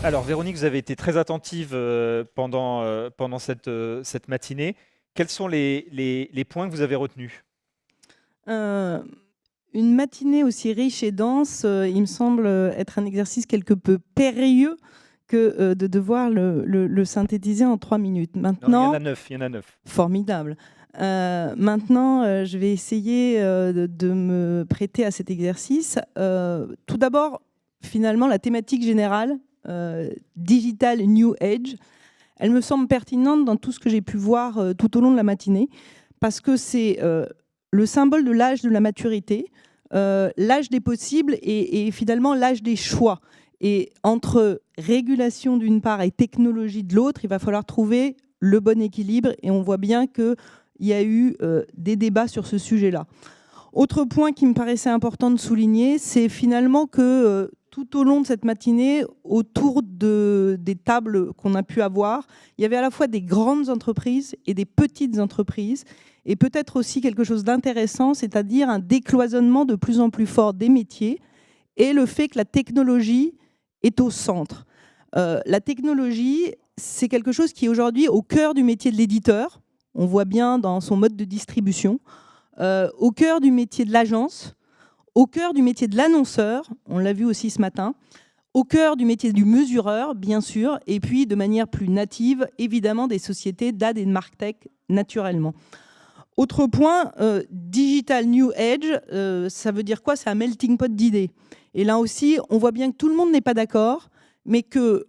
Alors Véronique, vous avez été très attentive pendant cette matinée. Quels sont les points que vous avez retenus? Heu, une matinée aussi riche et dense, il me semble, être un exercice quelque peu périlleux que, de devoir le synthétiser en 3 minutes. Non, il y en a Maintenant 9. Il y en a 9. formidable. Maintenant, je vais essayer, de me prêter à cet exercice. Tout d'abord, finalement, la thématique générale, Digital New Age, elle me semble pertinente dans tout ce que j'ai pu voir, tout au long de la matinée, parce que c'est, le symbole de l'âge de la maturité, l'âge des possibles et finalement l'âge des choix. Et entre régulation d'une part et technologie de l'autre, il va falloir trouver le bon équilibre et on voit bien qu'il y a eu des débats sur ce sujet-là. Autre point qui me paraissait important de souligner, c'est finalement que tout au long de cette matinée, autour des tables qu'on a pu avoir, il y avait à la fois des grandes entreprises et des petites entreprises, et peut-être aussi quelque chose d'intéressant, c'est-à-dire un décloisonnement de plus en plus fort des métiers, et le fait que la technologie est au centre. La technologie, c'est quelque chose qui est aujourd'hui au cœur du métier de l'éditeur, on voit bien dans son mode de distribution, au cœur du métier de l'agence, au cœur du métier de l'annonceur, on l'a vu aussi ce matin, au cœur du métier du mesureur, bien sûr, et puis de manière plus native, évidemment, des sociétés d'ad et de martech, naturellement. Autre point, Digital New Age, ça veut dire quoi? C'est un melting pot d'idées. Et là aussi, on voit bien que tout le monde n'est pas d'accord, mais que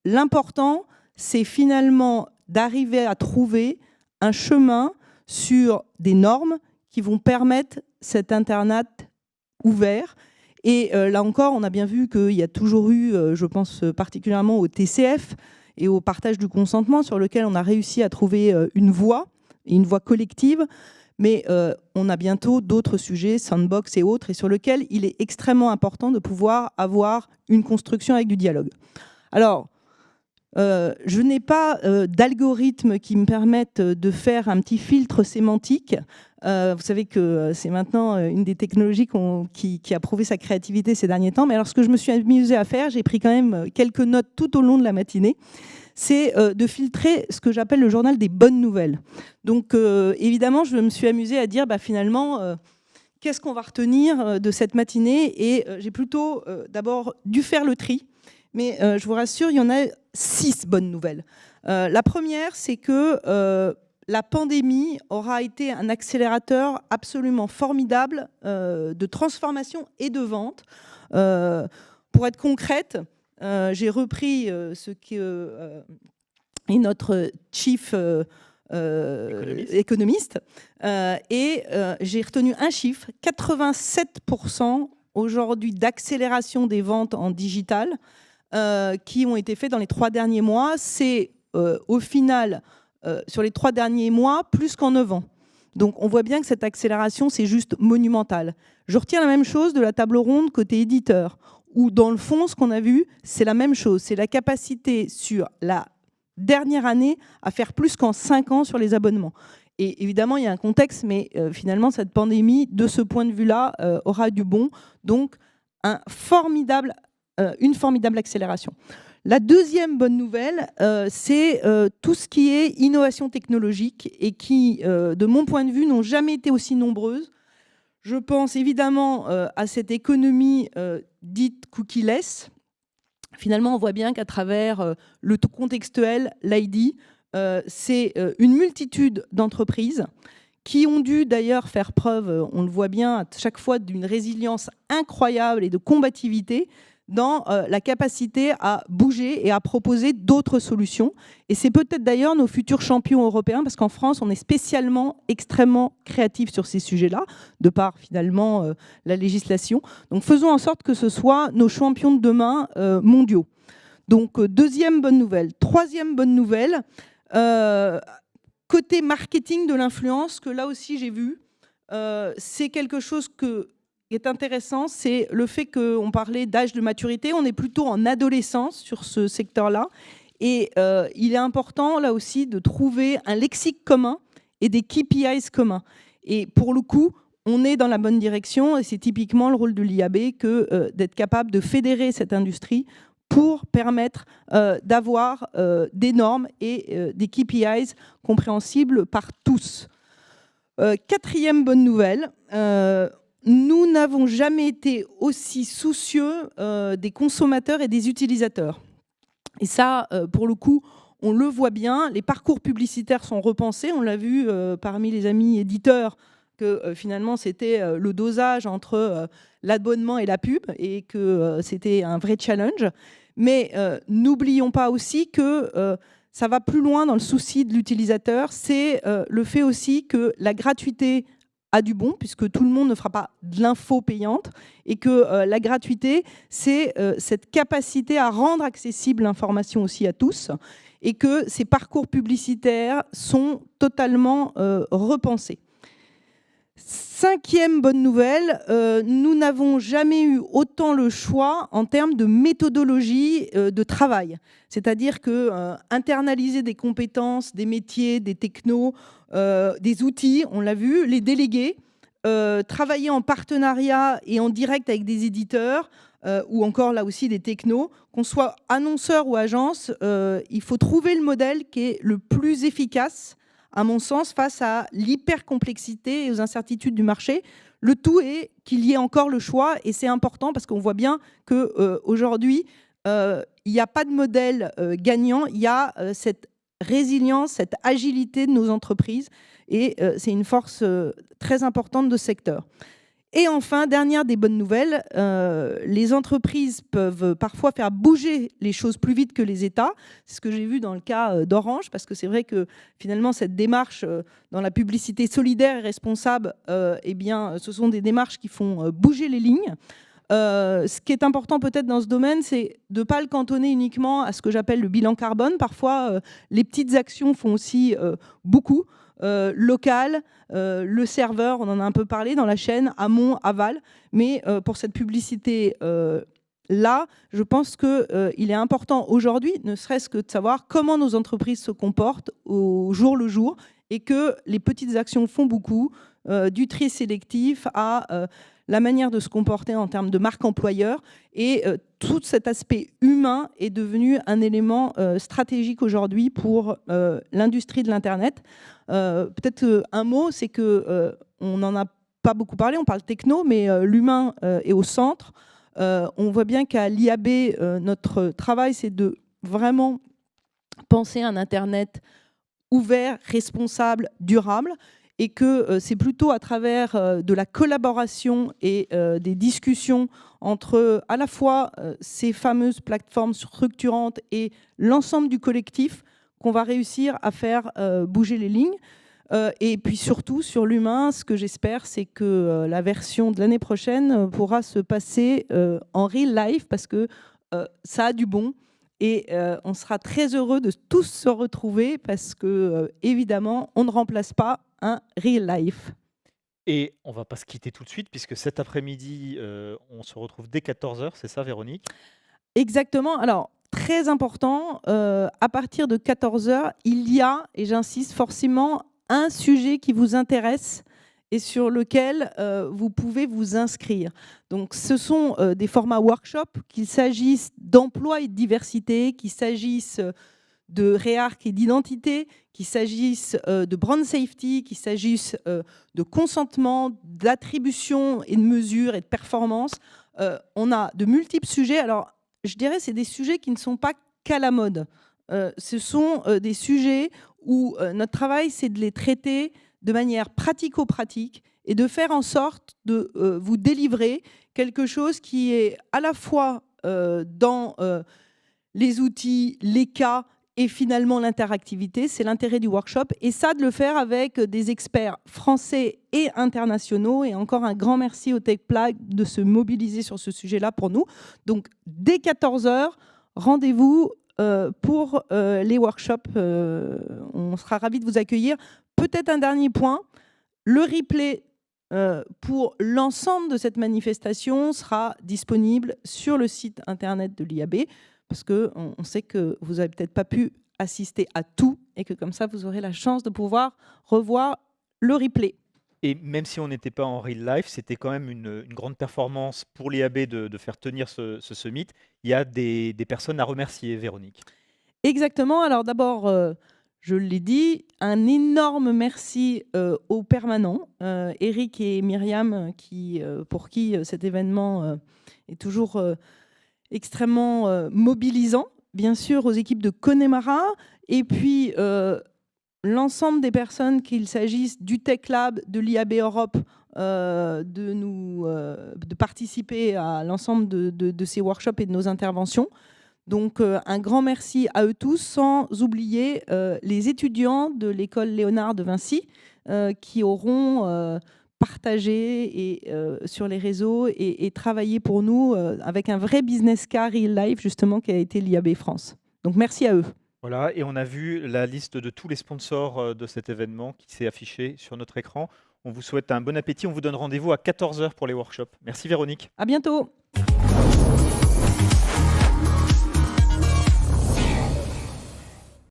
l'important, c'est finalement d'arriver à trouver un chemin sur des normes qui vont permettre cet Internet ouvert. Et là encore, on a bien vu qu'il y a toujours eu, je pense particulièrement au TCF et au partage du consentement, sur lequel on a réussi à trouver une voie collective. Mais on a bientôt d'autres sujets, sandbox et autres, et sur lesquels il est extrêmement important de pouvoir avoir une construction avec du dialogue. Alors, je n'ai pas d'algorithme qui me permette de faire un petit filtre sémantique. Vous savez que c'est maintenant une des technologies qui a prouvé sa créativité ces derniers temps. Mais alors, ce que je me suis amusée à faire, j'ai pris quand même quelques notes tout au long de la matinée, c'est de filtrer ce que j'appelle le journal des bonnes nouvelles. Donc, évidemment, je me suis amusée à dire, finalement, qu'est-ce qu'on va retenir de cette matinée? Et j'ai plutôt d'abord dû faire le tri. Mais je vous rassure, il y en a 6 bonnes nouvelles. La première, c'est que la pandémie aura été un accélérateur absolument formidable de transformation et de vente. Pour être concrète, j'ai repris ce que est notre chief économiste et j'ai retenu un chiffre, 87% aujourd'hui d'accélération des ventes en digital qui ont été faits dans les 3 derniers mois. C'est au final, sur les 3 derniers mois, plus qu'en 9 ans. Donc on voit bien que cette accélération, c'est juste monumental. Je retiens la même chose de la table ronde côté éditeur, où dans le fond, ce qu'on a vu, c'est la même chose. C'est la capacité sur la dernière année à faire plus qu'en 5 ans sur les abonnements. Et évidemment, il y a un contexte, mais finalement, cette pandémie, de ce point de vue-là, aura du bon. Donc, une formidable accélération. La deuxième bonne nouvelle, c'est tout ce qui est innovation technologique et qui, de mon point de vue, n'ont jamais été aussi nombreuses. Je pense évidemment à cette économie dite cookie-less. Finalement, on voit bien qu'à travers le contextuel, l'ID, c'est une multitude d'entreprises qui ont dû d'ailleurs faire preuve, on le voit bien, à chaque fois d'une résilience incroyable et de combativité dans la capacité à bouger et à proposer d'autres solutions. Et c'est peut-être d'ailleurs nos futurs champions européens, parce qu'en France, on est spécialement extrêmement créatifs sur ces sujets-là, de par finalement la législation. Donc faisons en sorte que ce soit nos champions de demain mondiaux. Donc deuxième bonne nouvelle. Troisième bonne nouvelle, côté marketing de l'influence, que là aussi j'ai vu, c'est quelque chose qui est intéressant, c'est le fait qu'on parlait d'âge de maturité, on est plutôt en adolescence sur ce secteur-là, et il est important là aussi de trouver un lexique commun et des KPIs communs. Et pour le coup, on est dans la bonne direction, et c'est typiquement le rôle de l'IAB que d'être capable de fédérer cette industrie pour permettre d'avoir des normes et des KPIs compréhensibles par tous. Quatrième bonne nouvelle, nous n'avons jamais été aussi soucieux des consommateurs et des utilisateurs. Et ça, pour le coup, on le voit bien, les parcours publicitaires sont repensés, on l'a vu parmi les amis éditeurs, que finalement c'était le dosage entre l'abonnement et la pub, et que c'était un vrai challenge. Mais n'oublions pas aussi que ça va plus loin dans le souci de l'utilisateur, c'est le fait aussi que la gratuité a du bon, puisque tout le monde ne fera pas de l'info payante, et que la gratuité, c'est cette capacité à rendre accessible l'information aussi à tous, et que ces parcours publicitaires sont totalement repensés. Cinquième bonne nouvelle, nous n'avons jamais eu autant le choix en termes de méthodologie de travail. C'est-à-dire que internaliser des compétences, des métiers, des technos, des outils, on l'a vu, les déléguer, travailler en partenariat et en direct avec des éditeurs, ou encore là aussi des technos, qu'on soit annonceur ou agence, il faut trouver le modèle qui est le plus efficace, à mon sens, face à l'hypercomplexité et aux incertitudes du marché. Le tout est qu'il y ait encore le choix, et c'est important parce qu'on voit bien qu'aujourd'hui, il n'y a pas de modèle gagnant, il y a cette résilience, cette agilité de nos entreprises, et c'est une force très importante de ce secteur. Et enfin, dernière des bonnes nouvelles, les entreprises peuvent parfois faire bouger les choses plus vite que les États. C'est ce que j'ai vu dans le cas d'Orange, parce que c'est vrai que finalement, cette démarche dans la publicité solidaire et responsable, eh bien, ce sont des démarches qui font bouger les lignes. Ce qui est important peut-être dans ce domaine, c'est de ne pas le cantonner uniquement à ce que j'appelle le bilan carbone. Parfois, les petites actions font aussi beaucoup. Local, le serveur, on en a un peu parlé dans la chaîne, amont, aval. Mais pour cette publicité là, je pense qu'il est important aujourd'hui, ne serait-ce que de savoir comment nos entreprises se comportent au jour le jour, et que les petites actions font beaucoup, du tri sélectif à la manière de se comporter en termes de marque employeur. Et tout cet aspect humain est devenu un élément stratégique aujourd'hui pour l'industrie de l'Internet. Peut-être un mot, c'est qu'on n'en a pas beaucoup parlé, on parle techno, mais l'humain est au centre. On voit bien qu'à l'IAB, notre travail, c'est de vraiment penser un Internet ouvert, responsable, durable, et que c'est plutôt à travers de la collaboration et des discussions entre à la fois ces fameuses plateformes structurantes et l'ensemble du collectif qu'on va réussir à faire bouger les lignes. Et puis surtout, sur l'humain, ce que j'espère, c'est que la version de l'année prochaine pourra se passer en real life, parce que ça a du bon. Et on sera très heureux de tous se retrouver, parce que, évidemment, on ne remplace pas un real life. Et on ne va pas se quitter tout de suite, puisque cet après-midi, on se retrouve dès 14h, c'est ça, Véronique? Exactement. Alors, très important, à partir de 14h, il y a, et j'insiste forcément, un sujet qui vous intéresse et sur lequel vous pouvez vous inscrire. Donc, ce sont des formats workshop, qu'il s'agisse d'emploi et de diversité, qu'il s'agisse de réarc et d'identité, qu'il s'agisse de brand safety, qu'il s'agisse de consentement, d'attribution et de mesure et de performance. On a de multiples sujets. Alors, je dirais que c'est des sujets qui ne sont pas qu'à la mode. Ce sont des sujets où notre travail, c'est de les traiter de manière pratico-pratique et de faire en sorte de vous délivrer quelque chose qui est à la fois dans les outils, les cas et finalement l'interactivité. C'est l'intérêt du workshop, et ça, de le faire avec des experts français et internationaux. Et encore un grand merci au TechPlug de se mobiliser sur ce sujet-là pour nous. Donc dès 14h, rendez-vous pour les workshops. On sera ravis de vous accueillir. Peut-être un dernier point, le replay pour l'ensemble de cette manifestation sera disponible sur le site internet de l'IAB, parce qu'on sait que vous n'avez peut-être pas pu assister à tout, et que comme ça, vous aurez la chance de pouvoir revoir le replay. Et même si on n'était pas en real life, c'était quand même une grande performance pour l'IAB de faire tenir ce summit. Il y a des personnes à remercier, Véronique. Exactement. Alors d'abord, je l'ai dit, un énorme merci aux permanents, Eric et Myriam, pour qui cet événement est toujours extrêmement mobilisant. Bien sûr, aux équipes de Connemara, et puis l'ensemble des personnes, qu'il s'agisse du Tech Lab, de l'IAB Europe, de participer à l'ensemble de ces workshops et de nos interventions. Donc un grand merci à eux tous, sans oublier les étudiants de l'école Léonard de Vinci qui auront partagé sur les réseaux et travaillé pour nous avec un vrai business car real life justement qui a été l'IAB France. Donc merci à eux. Voilà, et on a vu la liste de tous les sponsors de cet événement qui s'est affichée sur notre écran. On vous souhaite un bon appétit. On vous donne rendez-vous à 14 h pour les workshops. Merci Véronique. À bientôt.